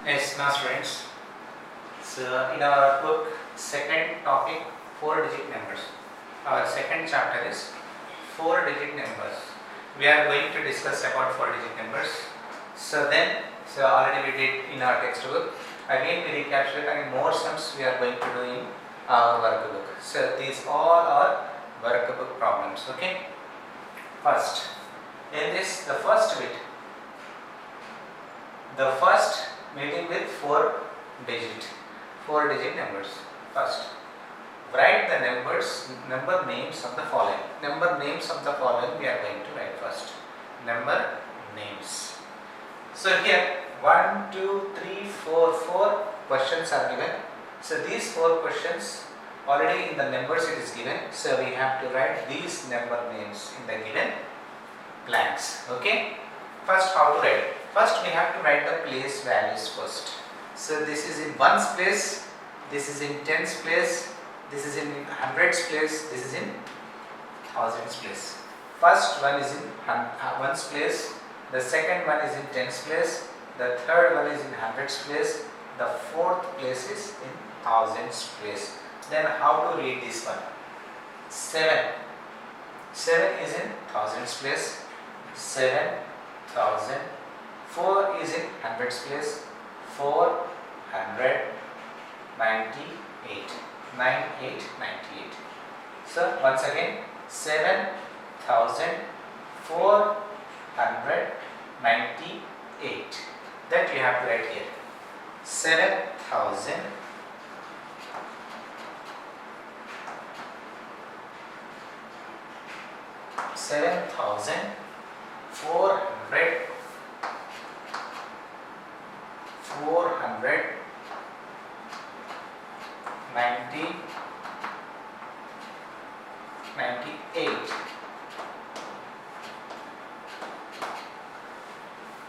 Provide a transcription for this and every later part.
Yes, now students. So in our book, second topic, 4-digit numbers. Our second chapter is 4-digit numbers. We are going to discuss about 4-digit numbers. So already we did in our textbook. Again we recapitulate and more sums we are going to do in our workbook. So these all are workbook problems. Okay. First, in this the first bit. The first meeting with 4-digit numbers. First, write the number names of the following. Number names of the following we are going to write first. Number names. So here 1, 2, 3, 4, 4 questions are given. So these 4 questions already in the numbers it is given. So we have to write these number names in the given blanks. Okay. First, how to write? First, we have to write the place values first. So this is in ones place, this is in tens place, this is in hundreds place, this is in thousands place. First one is in ones place, the second one is in tens place, the third one is in hundreds place, the fourth place is in thousands place. Then how to read this one? 7 is in thousands place, 7,000. 4 is in hundreds place, 498, 9898. So once again 7,498. That you have to write here. 7,000 498.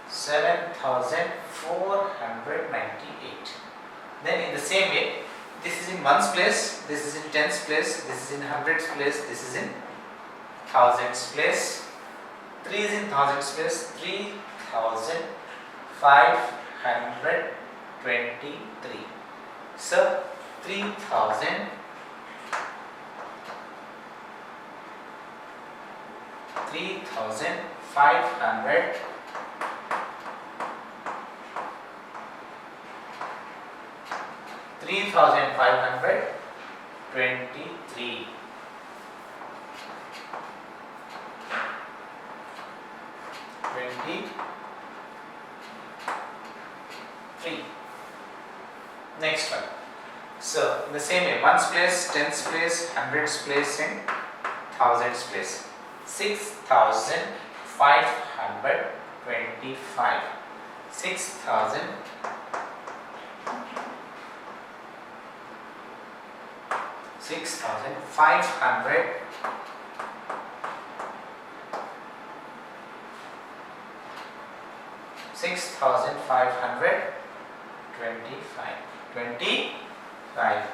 7,498. Then in the same way, this is in ones place, this is in tens place, this is in hundreds place, this is in thousands place. 3 is in thousands place, 3,523. So 3,000 3,500 3,523. Next one. So in the same way, ones place, tens place, hundreds place, and thousands place. 6,525. 6,500. 6,525. 25.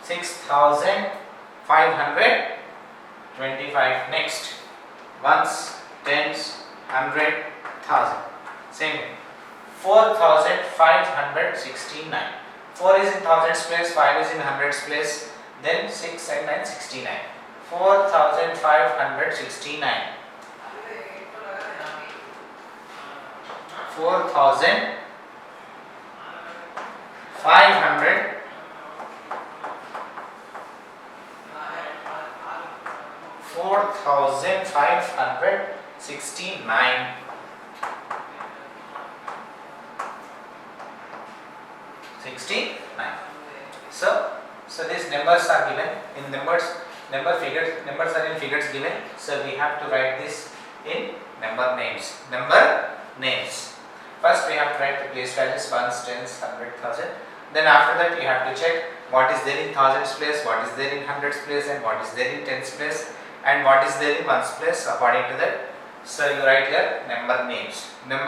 6,525. Next, ones, tens, 100, 1,000. Same way. 4,569. 4 is in thousands place, 5 is in hundreds place. Then 6 and 9, 69. 4,569. 4,500. 4,569. 69. So these numbers are given in numbers are in figures given. So we have to write this in number names. First we have to write the place values, ones, tens, 100,000. Then after that you have to check what is there in thousands place, what is there in hundreds place, and what is there in tens place, and what is there in ones place according to that. So you write here number names. Now,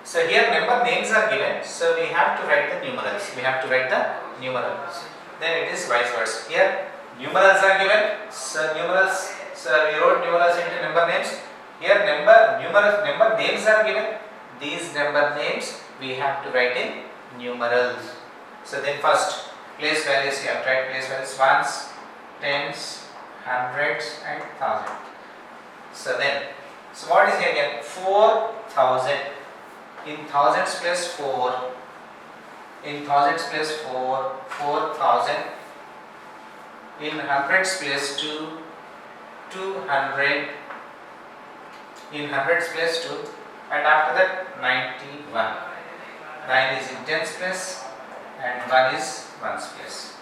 so here number names are given. So we have to write the numerals. Then it is vice versa. Here Numerals are given. So numerals. So we wrote numerals into number names. Here number names are given. These number names we have to write in numerals. So then first place values, you have to write place values, ones, tens, hundreds and thousand. So then, so what is here again? 4,000. In thousands place 4. In thousands place 4. 4,000. In hundreds place 2. 200. In hundreds place 2. And after that 91. 9 is in tens place and 1 is ones place.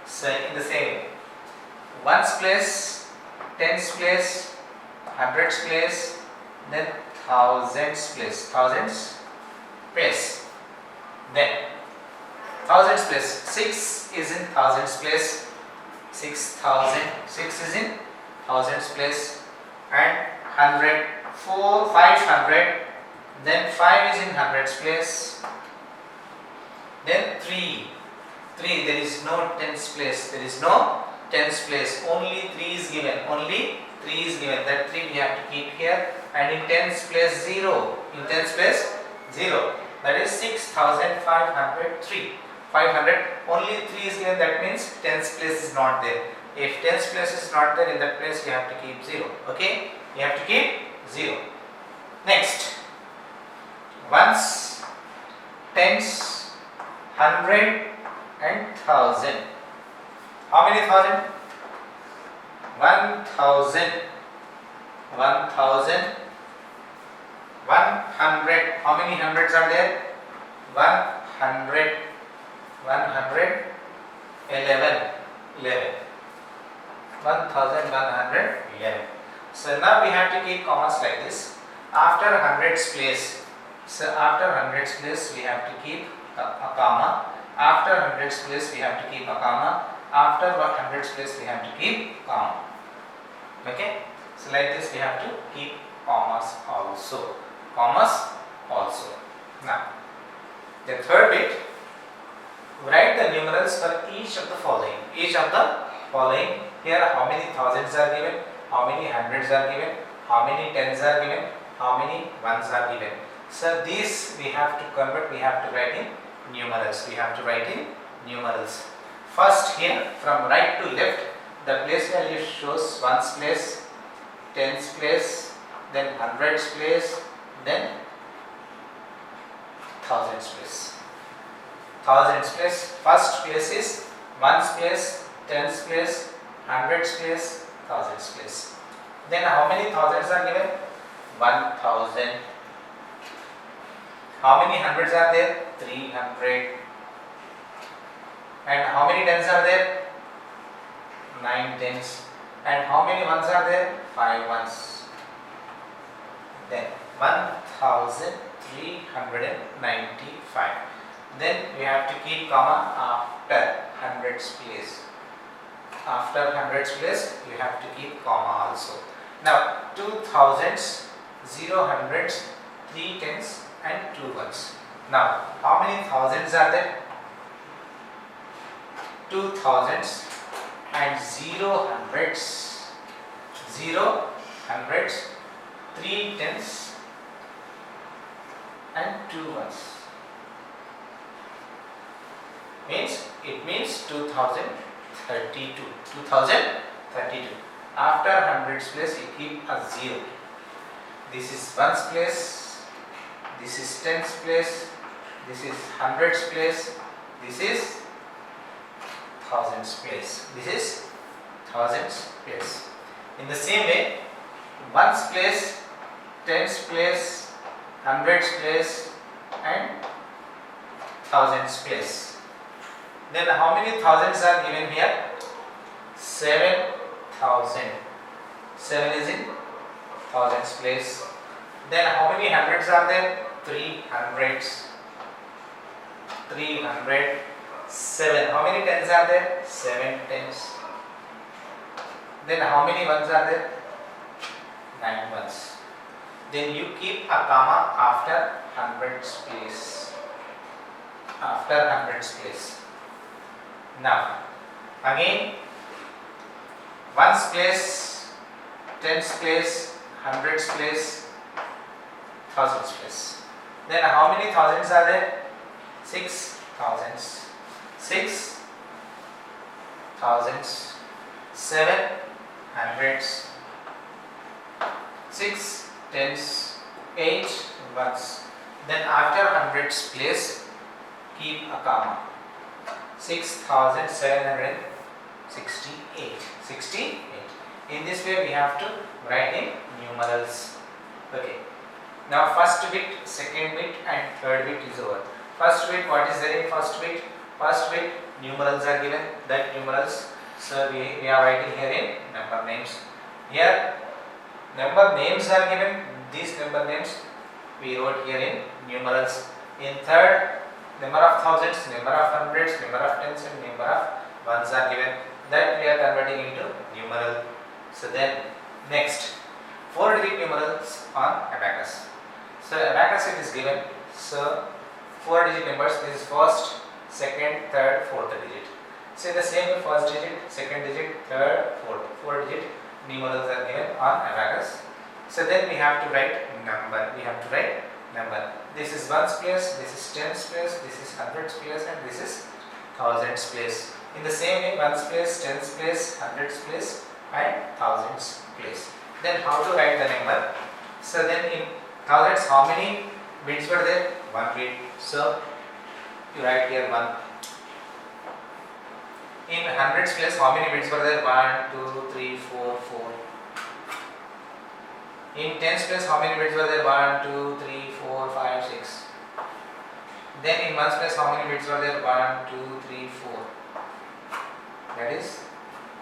So in the same way, ones place, tens place, hundreds place, then thousands place, then thousands place, 6 is in thousands place, 6,000, 6 is in thousands place, and 100, 500, then 5 is in hundreds place, then 3, there is no tens place, only 3 is given, that 3 we have to keep here, and in tens place 0, that is 6,503, 500, only 3 is given, that means tens place is not there. If tens place is not there, in that place you have to keep 0, okay, you have to keep 0. Next, ones, tens, 100 and 1,000. How many thousand? 1,000, 1,000, 100. How many hundreds are there? 100, 100, 11, 1,111. So now we have to keep commas like this. After hundreds place, we have to keep a comma. After hundreds place we have to keep a comma. After hundreds place we have to keep comma. Okay. So like this we have to keep commas also. Now the third bit, write the numerals for each of the following. Here how many thousands are given, how many hundreds are given, how many tens are given, how many ones are given. So these we have to convert, we have to write in numerals. First here from right to left, the place value shows ones place, tens place, then hundreds place, then thousands place. First place is ones place, tens place, hundreds place, thousands place. Then how many thousands are given? 1,000. How many hundreds are there? 300. And how many tens are there? 9 tens. And how many ones are there? 5 ones. Then 1,395. Then we have to keep comma after hundreds place. After hundreds place, you have to keep comma also. Now 2 thousands, 0 hundreds, 3 tens and 2 ones. Now how many thousands are there? 2 thousands and 0 hundreds, 3 tens and 2 ones. It means 2032. After hundreds place you keep a 0. This is ones place, this is tens place, this is hundreds place, this is thousands place. In the same way, ones place, tens place, hundreds place and thousands place. Then how many thousands are given here? 7,000. 7 is in thousands place. Then how many hundreds are there? 300. 7. How many tens are there? 7 tens. Then how many ones are there? 9 ones. Then you keep a comma after hundreds place. Now again ones place, tens place, hundreds place, thousands place. Then how many thousands are there? 6 thousands. 6 thousands, 7 hundreds, 6 tens, 8 ones. Then after hundreds place, keep a comma. 6,768. 68. In this way we have to write in numerals. Okay. Now first bit, second bit and third bit is over. First bit, what is there in first bit? First bit, numerals are given. That numerals, so we are writing here in number names. Here number names are given. These number names we wrote here in numerals. In third, number of thousands, number of hundreds, number of tens and number of ones are given. That we are converting into numeral. So then next, 4-digit numerals on abacus. So abacus it is given. So 4-digit numbers, this is first, second, third, fourth digit. Say the same with first digit, second digit, third, fourth. 4-digit numerals are given on abacus. So then we have to write number. This is ones place, this is tens place, this is hundreds place and this is thousands place. In the same way, ones place, tens place, hundreds place and thousands place. Then how to write the number? So then in thousands, how many bits were there? 1 bit. So you write here 1. In hundreds place, how many bits were there? 1, 2, 3, 4, 4. In tens place, how many bits were there? 1, 2, 3, 4, 5, 6. Then in ones place, how many bits were there? 1, 2, 3, 4. That is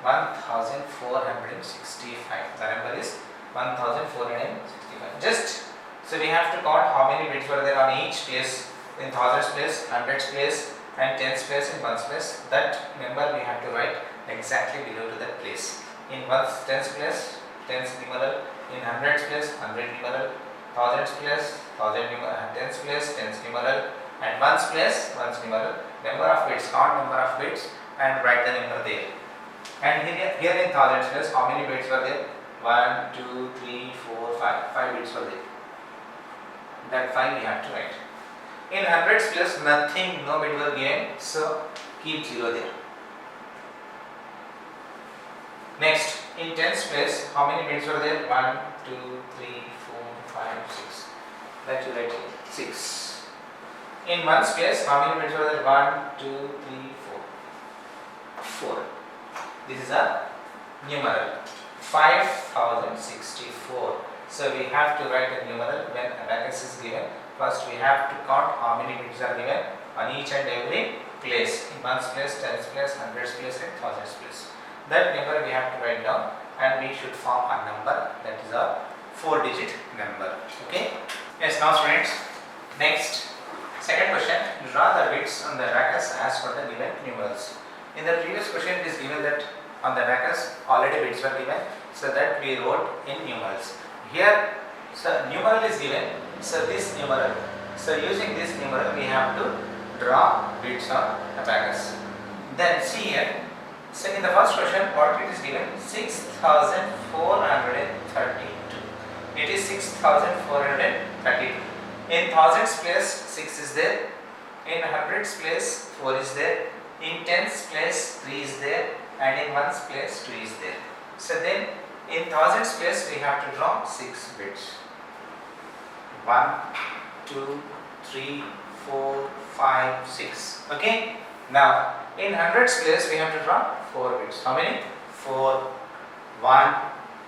1465. The number is 1465. Just so we have to count how many bits were there on each place. In thousands place, hundreds place and tens place and ones place. That number we have to write exactly below to that place. In ones, tens place, tens numeral. In hundreds place, 100 numeral. Thousands place, tens place, tens numeral. And ones place, ones numeral. Number of bits, count number of bits and write the number there. And here in thousands place, how many bits were there? 1, 2, 3, 4, 5. 5 bits were there. That 5 we have to write. In hundreds place, nothing, no bit were given, so keep 0 there. Next, in tens place, how many bits were there? 1, 2, 3, 4, 5, 6. That you write here, 6. In ones place, how many bits were there? 1, 2, 3, 4. 4. This is a numeral. 5064. So we have to write a numeral when abacus is given. First we have to count how many bits are given on each and every place. In ones place, tens place, hundreds place and thousands place. That number we have to write down and we should form a number, that is a 4-digit number. Okay. Yes, now students, next second question, draw the bits on the abacus as per the given numerals. In the previous question it is given that on the abacus already bits were given, so that we wrote in numerals. Here, so numeral is given, so this numeral, so using this numeral we have to draw bits on abacus. Then see here, so in the first question what it is given? 6432. It is 6432. In thousands place 6 is there, in hundreds place 4 is there, in tens place 3 is there, and in ones place 2 is there. So then in thousands place we have to draw 6 bits. 1, 2, 3, 4, 5, 6. Okay. Now in hundreds place we have to draw 4 bits. How many? 4. 1,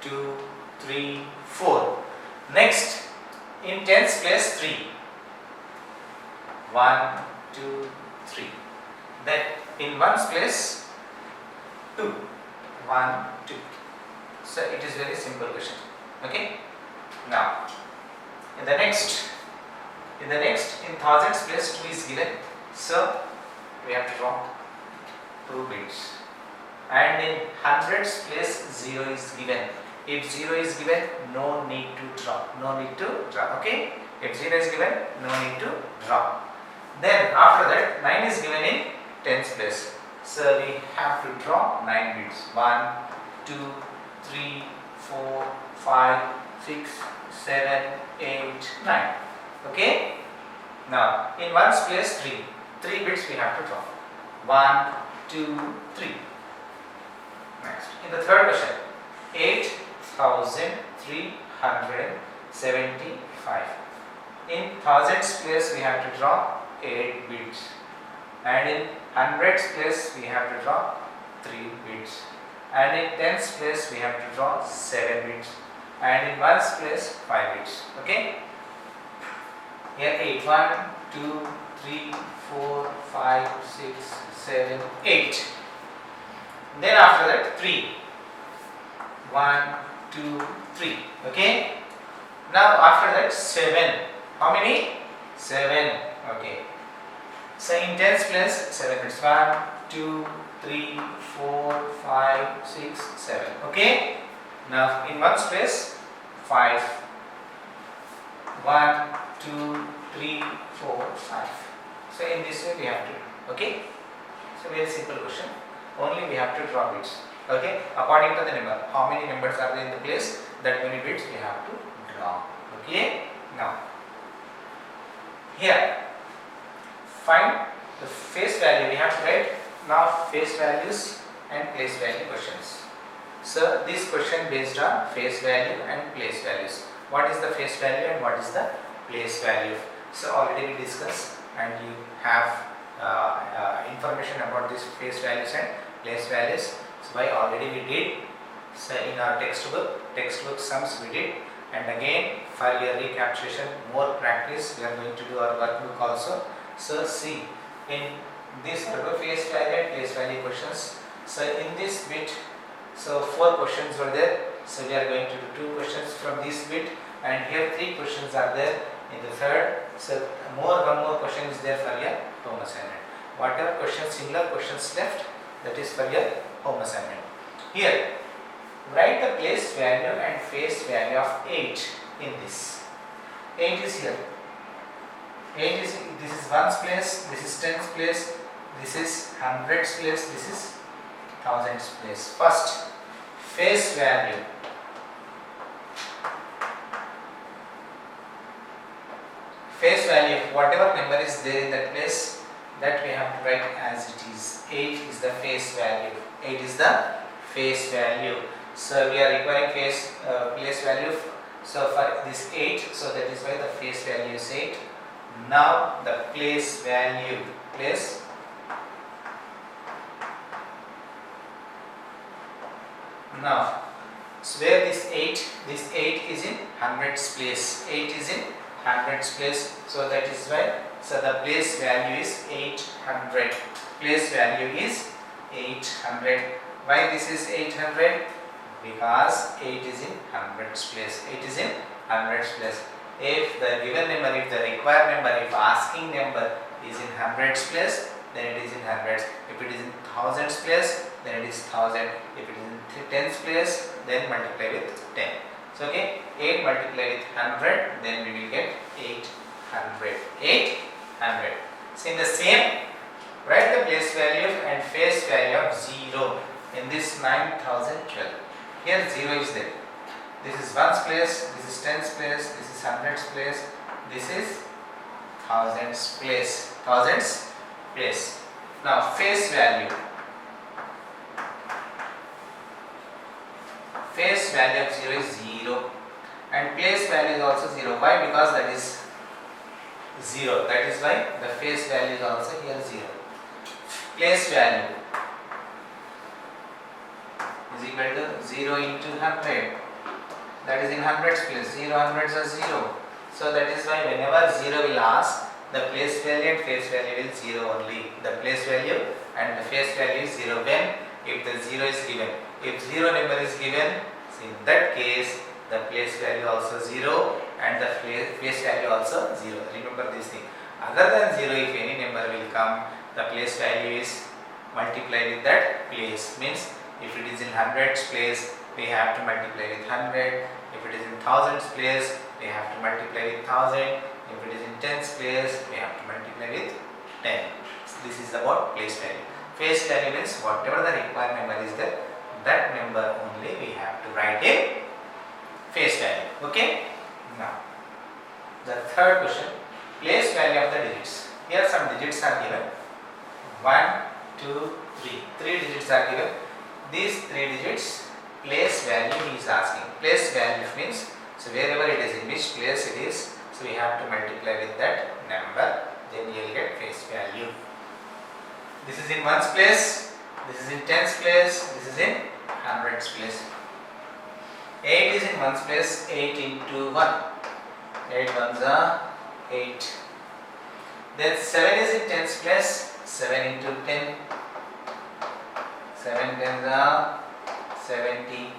2, 3, 4. Next, in tens place 3. 1, 2, 3. Then in ones place 2. 1, 2. So it is very simple question. Okay. Now in the next in thousands place 2 is given. So we have to draw 2 bits. And in hundreds place 0 is given. If 0 is given, no need to draw. Okay. If 0 is given, no need to draw. Then after that 9 is given in tens place. So we have to draw 9 bits. 1, 2, 3, 4, 5, 6, 7, 8, 9. Okay? Now, in ones place 3. 3 bits we have to draw. 1, 2, 3. Next. In the third question, 8,375. In thousands place we have to draw 8 bits. And in hundreds place we have to draw 3 bits. And in tens place we have to draw 7 bits. And in ones place 5 bits. Okay? Here 8. 1, 2, 3, 4, 5, 6, 7, 8. Then after that 3. 1, 2, 3. Okay? Now after that 7. How many? 7. Okay. So in tens place 7 bits. 1, 2, 3, 4, 5, 6, 7. Okay? Now in ones place 5. 1, 2, 3, 4, 5. So in this way we have to do. Okay? So very simple question. Only we have to draw bits. Okay? According to the number. How many numbers are there in the place? That many bits we have to draw. Okay? Now here find the face value. We have to write now face values and place value questions. So this question based on face value and place values. What is the face value and what is the place value? So already we discussed and you have information about this face values and place values. So by already we did. So in our textbook sums we did. And again for your recapitulation, more practice, we are going to do our workbook also. So see, in this face value and place value questions. So in this bit, so 4 questions were there. So we are going to do 2 questions from this bit, and here 3 questions are there in the third. So one more question is there for your home assignment. Whatever questions, similar questions left, that is for your home assignment. Here, write the place value and face value of 8 in this. 8 is here. 8 is, this is ones place, this is tens place, this is hundreds place, this is thousands place. First, face value. Face value, whatever number is there in that place, that we have to write as it is. 8 is the face value. 8 is the face value. So we are requiring place value. So for this 8, so that is why the face value is 8. Now the place value, place now. So where this 8 is in hundreds place. 8 is in hundreds place. So that is why. So the place value is 800. Place value is 800. Why this is 800? Because 8 is in hundreds place. 8 is in hundreds place. If the given number, if the required number, if asking number is in hundreds place, then it is in hundreds. If it is in thousands place, then it is thousand. If it is in tens place, then multiply with 10. So okay, 8 multiply with 100, then we will get 800. 800. So in the same, write the place value and face value of 0 in this 9012. Here 0 is there. This is ones place, this is tens place, this is hundreds place, this is thousands place. Thousands place. Now face value. Face value of 0 is 0 and place value is also 0. Why? Because that is 0. That is why the face value is also here 0. Place value is equal to 0 into 100. That is in hundreds place. 0 hundreds are 0. So that is why whenever 0 will ask, the place value and face value will 0 only. The place value and the face value is 0 when if the 0 is given. If 0 number is given, so in that case the place value also 0 and the face value also 0. Remember this thing. Other than 0, if any number will come, the place value is multiplied with that place. Means if it is in hundreds place, we have to multiply with 100. If it is in thousands place, we have to multiply with 1000. If it is in tens place, we have to multiply with 10. So this is about place value. Face value means whatever the required number is there, that number only we have to write in face value. Okay. Now the third question, place value of the digits. Here some digits are given, 1, 2, 3. 3 digits are given. These 3 digits place value he is asking. Place value means, so wherever it is, in which place it is, so we have to multiply with that number, then you will get face value. This is in ones place, this is in tens place, this is in hundreds place. 8 is in ones place, 8 into 1. 8 ones are 8. Then 7 is in tens place, 7 into 10. 7 tens are 70.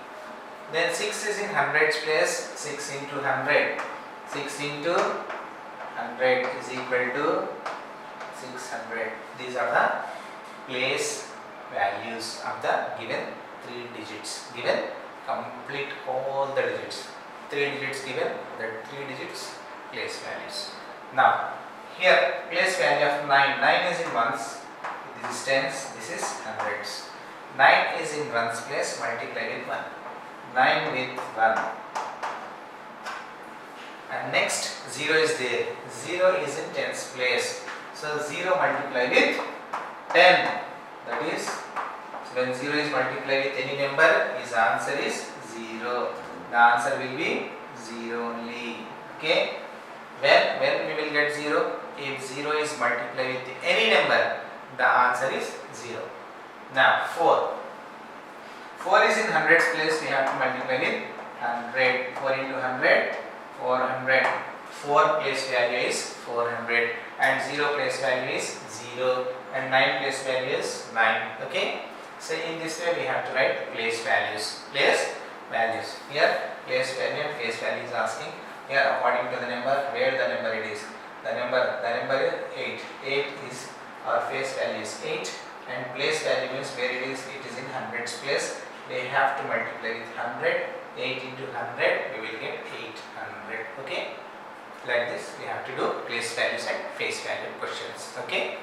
Then 6 is in hundreds place, 6 into 100. 6 into 100 is equal to 600. These are the place values of the given 3 digits. Given complete all the digits. 3 digits given, the 3 digits place values. Now here place value of 9. 9 is in ones, this is tens, this is hundreds. 9 is in ones place, multiply with 1. 9 with 1. And next 0 is there. 0 is in tens place. So 0 multiply with 10. That is, so when 0 is multiplied with any number, his answer is 0. The answer will be 0 only. Okay. When we will get 0? If 0 is multiplied with any number, the answer is 0. Now 4. 4 is in hundreds place, we have to multiply with 100. 4 into 100, 400. 4 place value is 400 and 0 place value is 0 and 9 place value is 9. Okay. So in this way we have to write place values. Place values. Here place value and face value is asking. Here according to the number, where the number it is. The number is 8. 8 is our face value is 8 and place value means where it is in hundreds place. They have to multiply with 100. 8 into 100 we will get 800. Okay. Like this we have to do place values and face value questions. Okay.